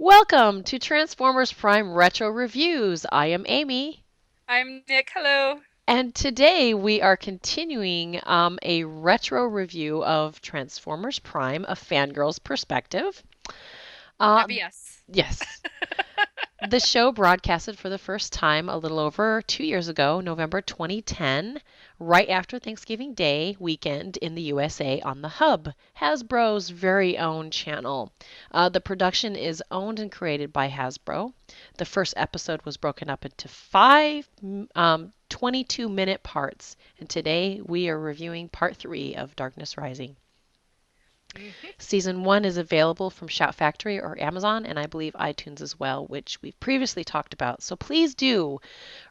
Welcome to Transformers Prime Retro Reviews. I am Amy, I'm Nick. Hello. and today we are continuing a retro review of Transformers Prime, a fangirl's perspective. Uh, Heavy yes. yes, the show broadcasted for the first time a little over 2 years ago, November 2010, right after Thanksgiving Day weekend in the USA on the Hub, Hasbro's very own channel. The production is owned and created by Hasbro. The first episode was broken up into five 22-minute parts, and today we are reviewing part three of Darkness Rising. hmm Season one is available from Shout Factory or Amazon, and I believe iTunes as well, which we've previously talked about. So please do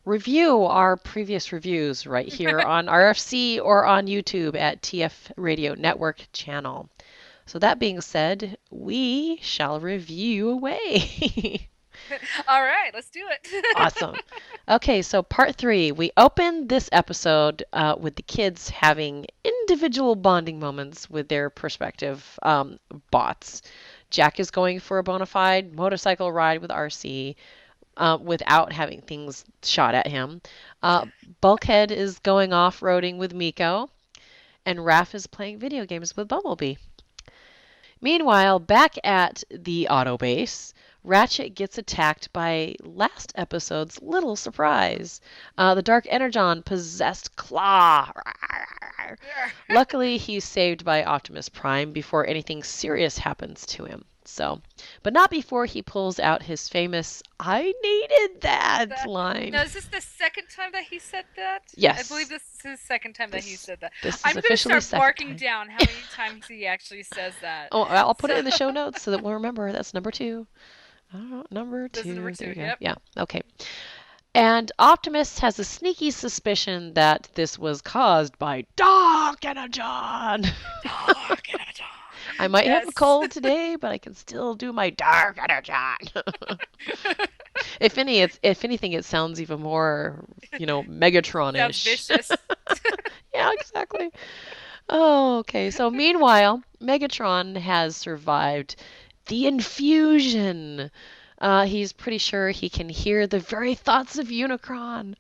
review our previous reviews right here on RFC or on YouTube at TF Radio Network channel. So that being said, we shall review away. All right, let's do it. Awesome. Okay, so part three. We open this episode with the kids having individual bonding moments with their prospective bots. Jack is going for a bona fide motorcycle ride with RC without having things shot at him. Uh, Bulkhead is going off roading with Miko, and Raph is playing video games with Bumblebee. Meanwhile, back at the auto base, Ratchet gets attacked by last episode's little surprise, the Dark Energon possessed Claw. Luckily, he's saved by Optimus Prime before anything serious happens to him. So, but not before he pulls out his famous "I needed that" that, line. now, is this the second time that he said that? I believe Yes, this is his second time that he this said that. this I'm is going to officially start second marking time. down how many times he actually says that. Oh, I'll put it So, in the show notes so that we'll remember. That's number two. Number this is number two. There two. you go. Yep. Yeah. Okay. And Optimus has a sneaky suspicion that this was caused by Dark Energon. Dark Energon. I might have a Yes. cold today, but I can still do my Dark Energon. If anything, it sounds even more, Sounds Megatron-ish. vicious. Yeah, exactly. Oh, okay. So meanwhile, Megatron has survived the infusion. He's pretty sure he can hear the very thoughts of Unicron.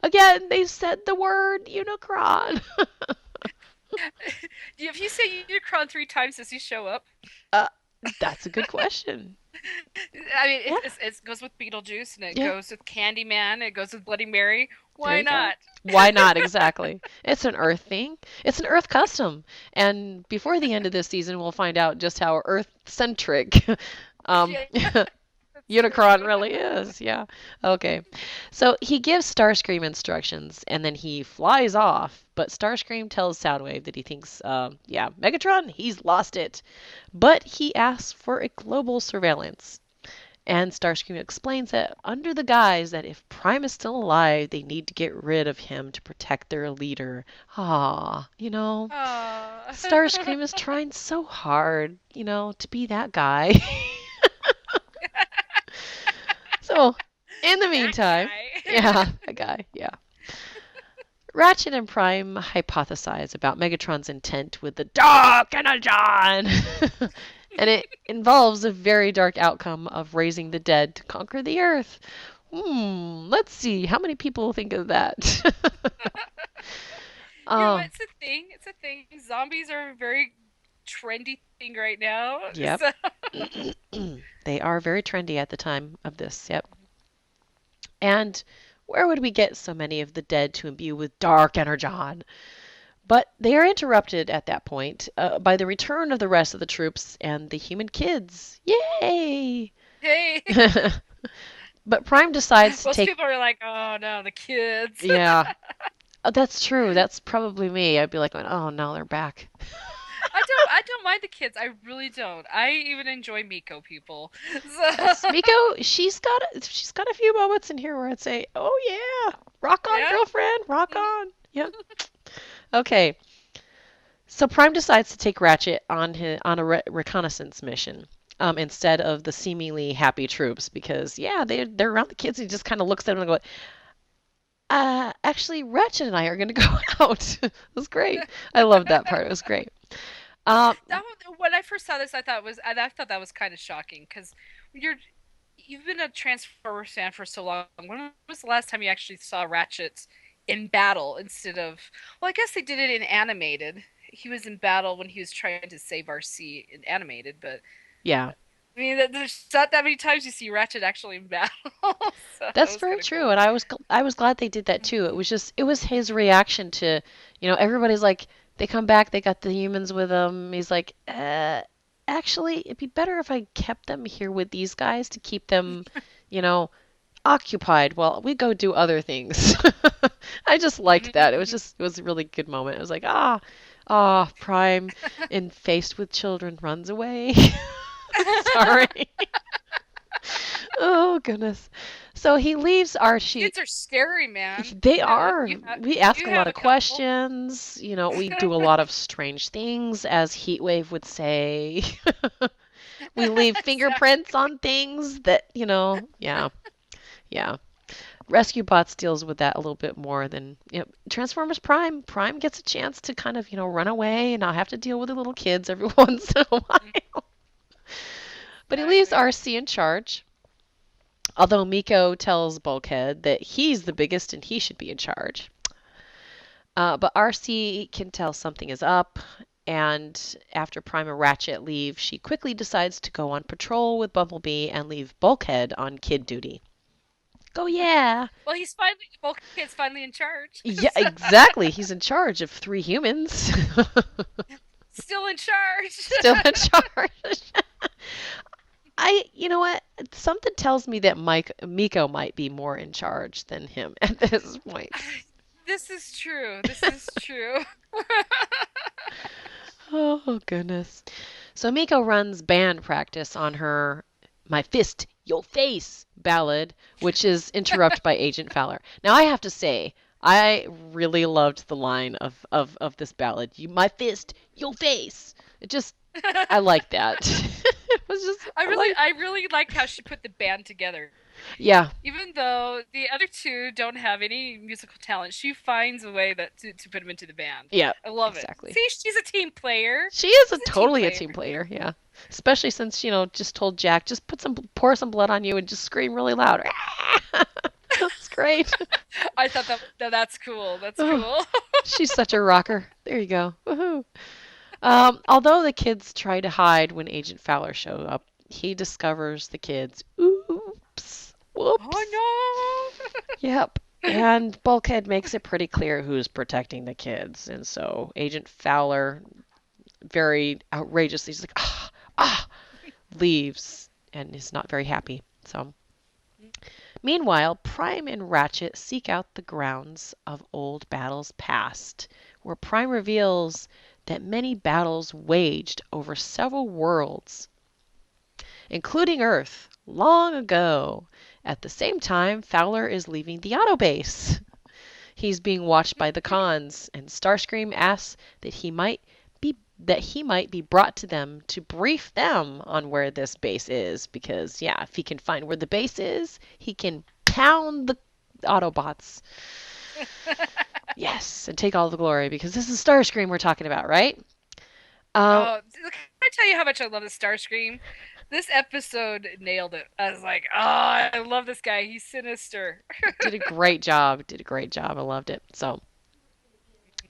Again, they said the word Unicron. If you say Unicron three times, does he show up? uh, that's a good question. I mean, Yeah, it goes with Beetlejuice and it yeah. goes with Candyman. It goes with Bloody Mary. There Why you go. not? Why not exactly? It's an Earth thing. It's an Earth custom. And before the end of this season, we'll find out just how Earth-centric um, Yeah, that's Unicron true. really is. Yeah. Okay. So he gives Starscream instructions and then he flies off. But Starscream tells Soundwave that he thinks, yeah, Megatron, he's lost it. But he asks for a global surveillance. And Starscream explains that under the guise that if Prime is still alive, they need to get rid of him to protect their leader. Ah, Aw. Starscream is trying so hard, to be that guy. So, in the That meantime, guy. yeah, that guy, yeah. Ratchet and Prime hypothesize about Megatron's intent with the Dark Energon. And it involves a very dark outcome of raising the dead to conquer the Earth. Let's see. How many people think of that? You know, Oh, it's a thing. It's a thing. Zombies are a very trendy thing right now. yep. So, They are very trendy at the time of this. Yep. And where would we get so many of the dead to imbue with dark energon? But they are interrupted at that point by the return of the rest of the troops and the human kids. Yay! hey, But Prime decides to most take. people are like, "Oh no, the kids." Yeah, that's true. That's probably me. I'd be like, oh no, they're back. I don't mind the kids. I really don't. I even enjoy Miko people. So, Yes, Miko, she's got a few moments in here where I'd say, oh yeah, rock on, yeah. girlfriend, rock Mhm. on. Yep. Okay. So Prime decides to take Ratchet on a reconnaissance mission. Instead of the seemingly happy troops, because yeah, they're around the kids and he just kind of looks at them and goes, actually, Ratchet and I are going to go out. It was great. I loved that part. It was great. That when I first saw this, I thought that was kind of shocking because you're you've been a Transformers fan for so long. When was the last time you actually saw Ratchet in battle instead of? Well, I guess they did it in animated. He was in battle when he was trying to save RC in animated, but Yeah. I mean, there's not that many times you see Ratchet actually in battle, so that That's was very kind of true, cool. and I was glad they did that too. It was his reaction to, everybody's like they come back, they got the humans with them. He's like, actually, it'd be better if I kept them here with these guys to keep them, you know, occupied while we go do other things. I just liked that. It was a really good moment. It was like, Prime, and faced with children, runs away. Sorry. Oh goodness. So he leaves Archie. Kids are scary, man. They are. We ask You a lot have of a couple. questions. We do a lot of strange things, as Heatwave would say. We leave fingerprints Exactly. on things that, yeah, yeah. Rescue Bots deals with that a little bit more than Transformers Prime. Prime gets a chance to kind of, run away and not have to deal with the little kids every once in a while. But he leaves Exactly. RC in charge. Although Miko tells Bulkhead that he's the biggest and he should be in charge. But RC can tell something is up, and after Prime and Ratchet leave, she quickly decides to go on patrol with Bumblebee and leave Bulkhead on kid duty. Go, yeah! Well, he's finally Bulkhead's finally in charge. Yeah, exactly. He's in charge of 3 humans. Still in charge. Still in charge. You know what? Something tells me that Miko might be more in charge than him at this point. This is true. This is true. Oh, goodness. So Miko runs band practice on her My Fist, Yo Face ballad, which is interrupted by Agent Fowler. Now, I have to say, I really loved the line of this ballad. My fist, your face. I like that. It was just, I like, I really liked how she put the band together. yeah, Even though the other two don't have any musical talent, she finds a way to put them into the band. yeah, I love it. exactly. See, she's a team player. She is She's a team totally a player. team player, yeah. Especially since, just told Jack, just pour some blood on you and just scream really loud. That's great. I thought that's cool. That's Oh, cool. she's such a rocker. There you go. Woohoo. Although the kids try to hide when Agent Fowler shows up, he discovers the kids. Oops. Whoops. Oh Yep. And Bulkhead makes it pretty clear who's protecting the kids. And so Agent Fowler, very outrageously, is like, leaves and is not very happy. So, no. meanwhile, Prime and Ratchet seek out the grounds of old battles past, where Prime reveals that many battles waged over several worlds, including Earth, long ago. At the same time, Fowler is leaving the autobase. He's being watched by the cons, and Starscream asks that he might be brought to them to brief them on where this base is, because yeah, if he can find where the base is, he can pound the Autobots. Yes, and take all the glory, because this is Starscream we're talking about, right? Um, Oh, can I tell you how much I love the Starscream? This episode nailed it. I was like, oh, I love this guy. He's sinister. did a great job. Did a great job. I loved it. So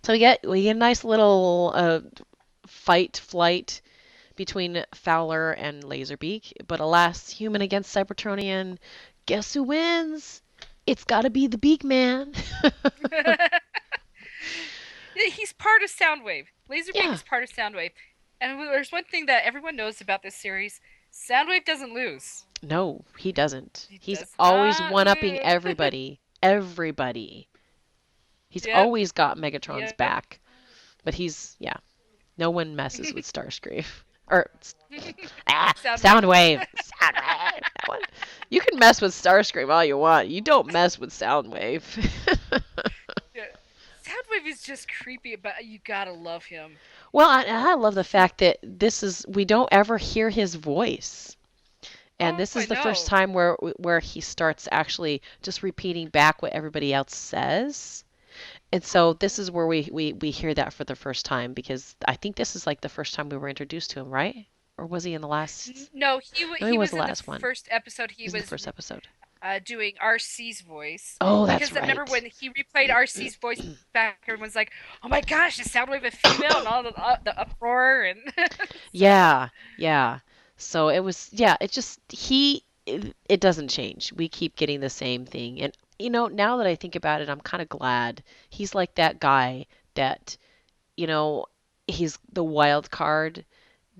we get a nice little fight flight between Fowler and Laserbeak, but alas, human against Cybertronian. Guess who wins? It's got to be the Beak Man. He's part of Soundwave. Laserbeak Yeah. is part of Soundwave. And there's one thing that everyone knows about this series: Soundwave doesn't lose. No, he doesn't. He He's does always not one-upping lose. everybody. Everybody. He's Yep. always got Megatron's Yep. back. But yeah, no one messes with Starscream. Or Soundwave. Soundwave. Soundwave. That one. You can mess with Starscream all you want. You don't mess with Soundwave. Yeah. Soundwave is just creepy, but you gotta love him. Well, I love the fact that we don't ever hear his voice. And Oh, this I is the first know. time where he starts actually just repeating back what everybody else says. And so this is where we hear that for the first time because I think this is like the first time we were introduced to him, right? Or was he in the last? No, No, he he was was the in the last one. first episode. He He was in the was first episode. doing RC's voice Oh, that's because remember right. when he replayed RC's voice back, everyone's like, "Oh my gosh, is Soundwave a female?" and all the uproar and so. Yeah, yeah. So it was, yeah, it just, it doesn't change. We keep getting the same thing. And, now that I think about it, I'm kind of glad. He's like that guy that, you know, he's the wild card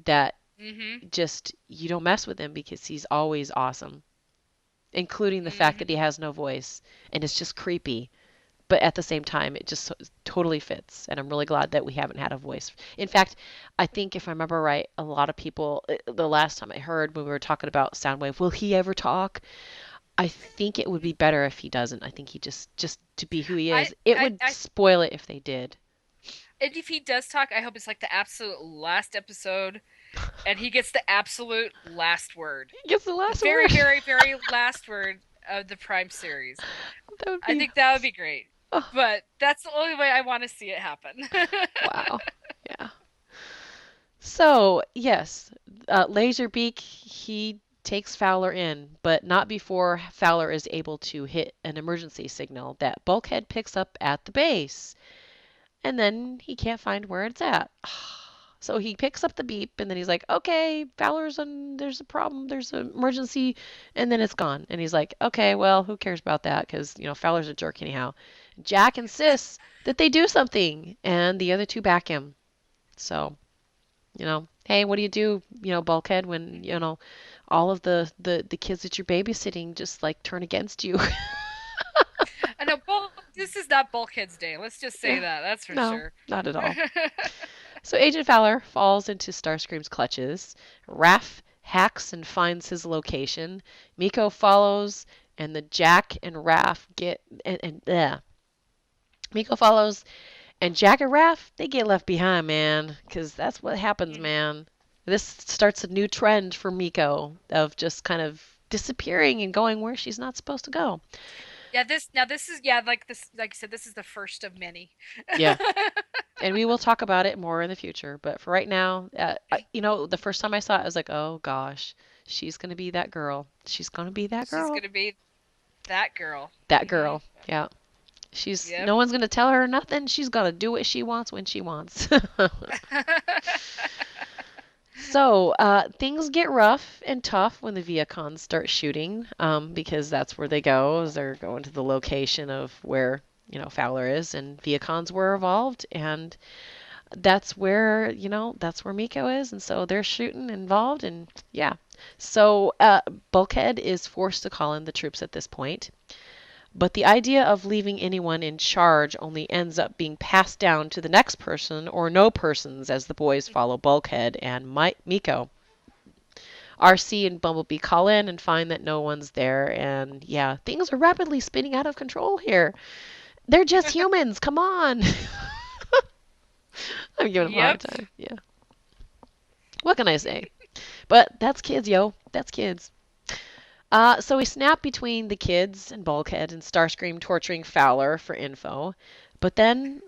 that Mhm. just, you don't mess with him because he's always awesome, including the fact that he Mhm. has no voice and it's just creepy. But at the same time, it just totally fits. And I'm really glad that we haven't had a voice. In fact, I think if I remember right, a lot of people, the last time I heard when we were talking about Soundwave, will he ever talk? I think it would be better if he doesn't. I think he just to be who he I is. It I would I spoil it if they did. and if he does talk, I hope it's like the absolute last episode and he gets the absolute last word. He gets the The last very, word. very, very last word of the Prime series. That would I be, think that would be great. oh, But that's the only way I want to see it happen. wow. Yeah. So, yes, Laserbeak, he takes Fowler in, but not before Fowler is able to hit an emergency signal that Bulkhead picks up at the base. And then he can't find where it's at. So he picks up the beep and then he's like, okay, Fowler's on, there's a problem, there's an emergency, and then it's gone. And he's like, okay, well, who cares about that? Because, Fowler's a jerk anyhow. Jack insists that they do something, and the other two back him. So hey, what do you do, Bulkhead, when, all of the kids that you're babysitting just like turn against you? I know this is not Bulkhead's day. Let's just say Yeah. that. That's for No, sure. not at all. So Agent Fowler falls into Starscream's clutches. Raph hacks and finds his location. Miko follows, and the Jack and Raph get and Miko follows, and Jack and Raph they get left behind, man, because that's what happens, man. This starts a new trend for Miko of just kind of disappearing and going where she's not supposed to go. Yeah, this is like this like I said, this is the first of many. Yeah, and we will talk about it more in the future. But for right now, the first time I saw it, I was like, oh gosh, she's gonna be that girl. She's gonna be that She's girl. gonna be that girl. That girl. Yeah. She's Yep. no one's gonna tell her nothing. She's gonna do what she wants when she wants. So things get rough and tough when the Viacons start shooting, because that's where they go. Is they're going to the location of where Fowler is, and Viacons were involved, and that's where Miko is, and so they're shooting involved, and yeah. So Bulkhead is forced to call in the troops at this point. But the idea of leaving anyone in charge only ends up being passed down to the next person or no persons as the boys follow Bulkhead and Miko. RC and Bumblebee call in and find that no one's there, and yeah, things are rapidly spinning out of control here. They're just humans, come on! I'm giving them a hard Yep. time. Yeah. What can I say? But that's kids, yo. That's kids. So we snap between the kids and Bulkhead and Starscream torturing Fowler for info. But then,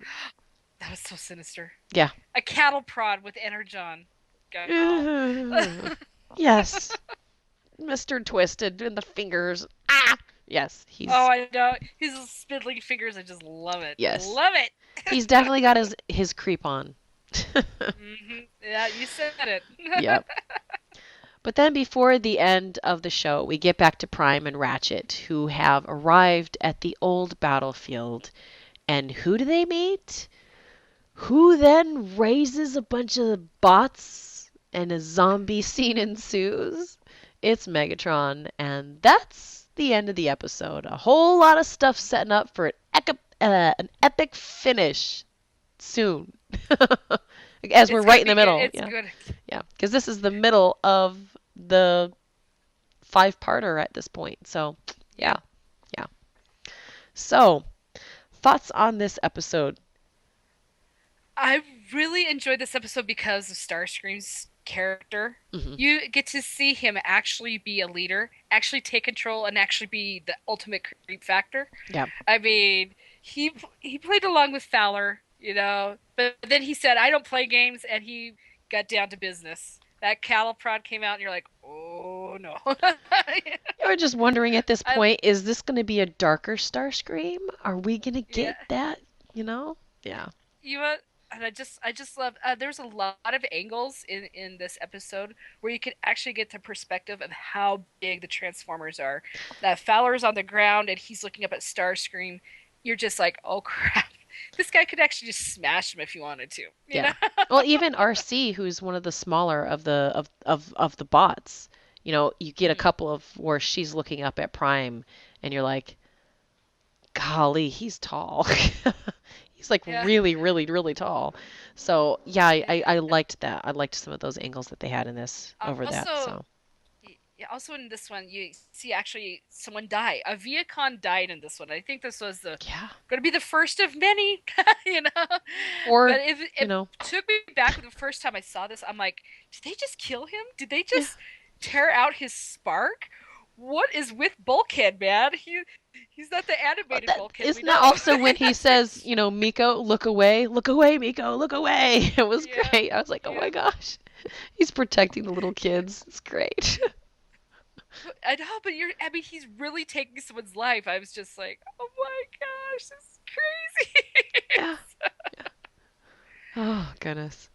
That was so sinister. yeah. A cattle prod with Energon. God. Yes. Mr. Twisted and the fingers. Ah! Yes, Oh, he's I know. His spindly fingers, I just love it. yes. Love it. He's definitely got his creep on. Yeah, you said it. Yep. But then before the end of the show, we get back to Prime and Ratchet, who have arrived at the old battlefield. And who do they meet? Who then raises a bunch of bots and a zombie scene ensues? It's Megatron, and that's the end of the episode. A whole lot of stuff setting up for an epic finish soon. As we're It's right gonna in the be good. middle. It's Yeah. good. Yeah. Because this is the middle of the five-parter at this point. So, yeah. Yep. Yeah. So, thoughts on this episode? I really enjoyed this episode because of Starscream's character. Hmm. You get to see him actually be a leader, actually take control, and actually be the ultimate creep factor. Yeah. I mean, he played along with Fowler, but then he said, "I don't play games," and he got down to business. That cattle prod came out, and you're like, "Oh no!" You're just wondering at this I point, is this going to be a darker Starscream? Are we going to yeah, get that? You know? Yeah. you and I just love. There's a lot of angles in this episode where you could actually get the perspective of how big the Transformers are. That Fowler's on the ground and he's looking up at Starscream. You're just like, oh crap, this guy could actually just smash him if he wanted to. You Yeah. know? Well, even RC, who's one of the smaller of the bots, you get a Mhm. couple of where she's looking up at Prime, and you're like, golly, he's tall. He's like Yeah. really, really, really tall. So yeah, I Yeah. liked that. I liked some of those angles that they had in this over that. Also, So yeah, also in this one, you see actually someone die. A Viacon died in this one. I think this was the yeah. going to be the first of many, you know. Or But if you it know, took me back the first time I saw this, I'm like, did they just kill him? Did they yeah. just tear out his spark? What is with Bulkhead, man? He's not the But animated that Bulkhead we isn't that know. also when he says, Miko, look away, Miko, look away. It was Yeah, great. I was like, oh my yeah. gosh, he's protecting the little kids. It's great. I know, but I mean, he's really taking someone's life. I was just like, oh my gosh, this is crazy. Yeah. Oh goodness,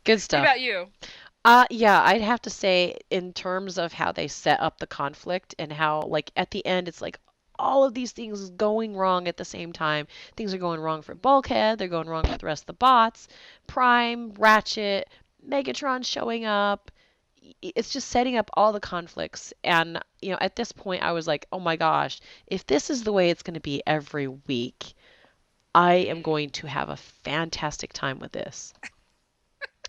good What stuff. about you? Yeah, I'd have to say in terms of how they set up the conflict and how like at the end it's like all of these things going wrong at the same time. Things are going wrong for Bulkhead, they're going wrong for the rest of the bots. Prime, Ratchet, Megatron showing up. It's just setting up all the conflicts and at this point I was like, "Oh my gosh, if this is the way it's going to be every week, I am Mm. going to have a fantastic time with this."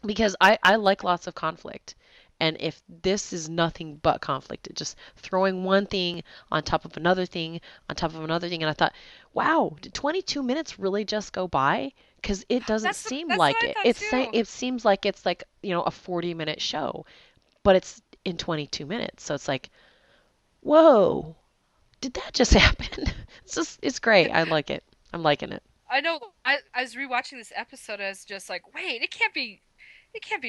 Because I like lots of conflict. And if this is nothing but conflict, it just throwing one thing on top of another thing on top of another thing. And I thought, wow, did 22 minutes really just go by? Because it doesn't seem That's what like I it. thought too. It seems like it's like, a 40-minute show, but it's in 22 minutes. So it's like, whoa, did that just happen? It's great. I like it. I'm liking it. I know. I was rewatching this episode. I was just like, wait, it can't be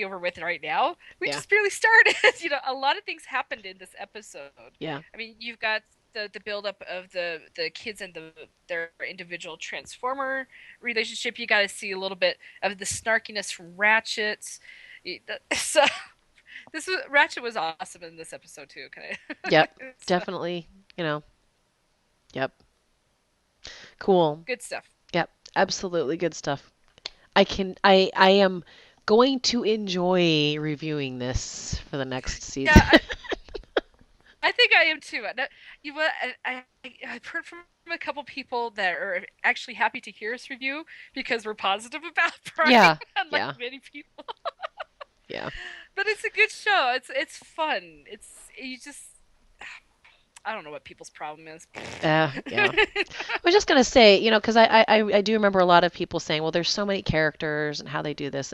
over with right now. We Yeah. just barely started. A lot of things happened in this episode. Yeah. I mean, you've got the buildup of the kids and their individual transformer relationship. You got to see a little bit of the snarkiness from Ratchet. So Ratchet was awesome in this episode too. Okay, Yep. so, Definitely, you know, yep. Cool. good stuff. Yep, absolutely good stuff. I am going to enjoy reviewing this for the next Yeah, season. I think I am too. You what? I've heard from a couple people that are actually happy to hear us review because we're positive about Prime, Yeah, unlike yeah, many people. yeah. But it's a good show. It's fun. It's you just I don't know what people's problem is. Yeah. I was just gonna say, because I do remember a lot of people saying, well, there's so many characters and how they do this.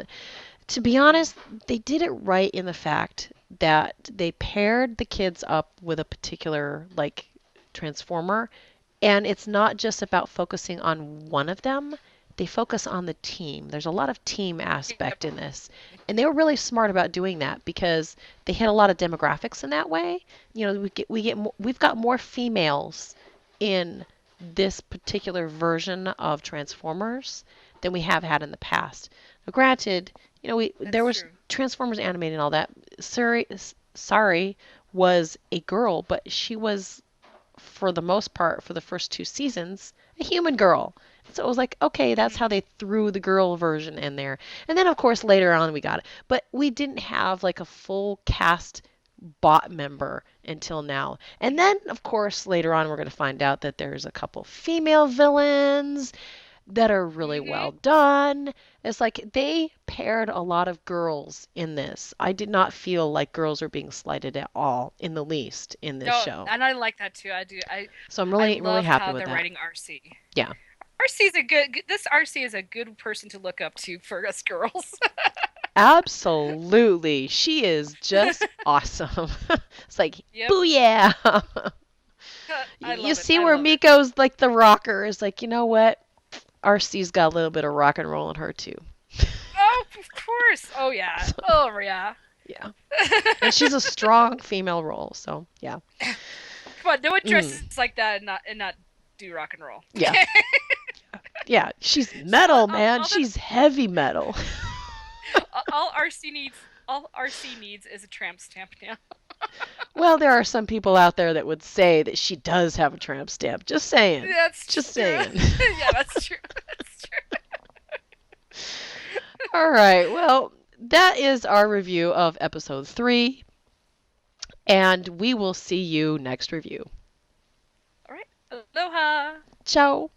To be honest, they did it right in the fact that they paired the kids up with a particular like transformer, and it's not just about focusing on one of them. They focus on the team. There's a lot of team Yep. aspect in this. And they were really smart about doing that because they hit a lot of demographics in that way. We've got more females in this particular version of Transformers than we have had in the past. Now, granted, there That's was true. Transformers animated and all that. Sorry was a girl, but she was for the most part for the first two seasons a human girl. So it was like, okay, that's how Hmm. they threw the girl version in there. And then of course later on we got it. But we didn't have like a full cast bot member until now. And Hmm. then of course later on we're going to find out that there's a couple female villains that are really Hmm. well done. It's like they paired a lot of girls in this. I did not feel like girls were being slighted at all in the least in this No, show. and I like that too. I do. So I'm I really really love happy how with they're that. writing RC. Yeah. RC is a good. This RC is a good person to look up to for us girls. Absolutely. She is just awesome. It's like, Yep. booyah. I You love it. see I where love it. Miko's like the rocker is like, you know what? RC's got a little bit of rock and roll in her too. Oh, of course. Oh yeah. So, Oh yeah. yeah. And she's a strong female role, so yeah. Come on, no one Mm, dresses like that and not do rock and roll. yeah. Yeah, she's she, metal, man. She's heavy metal. all RC needs is a tramp stamp now. Well, there are some people out there that would say that she does have a tramp stamp. Just saying. Just That's true. saying. Yeah, that's true. That's true. All right. Well, that is our review of episode 3, and we will see you next review. All right. Aloha. Ciao.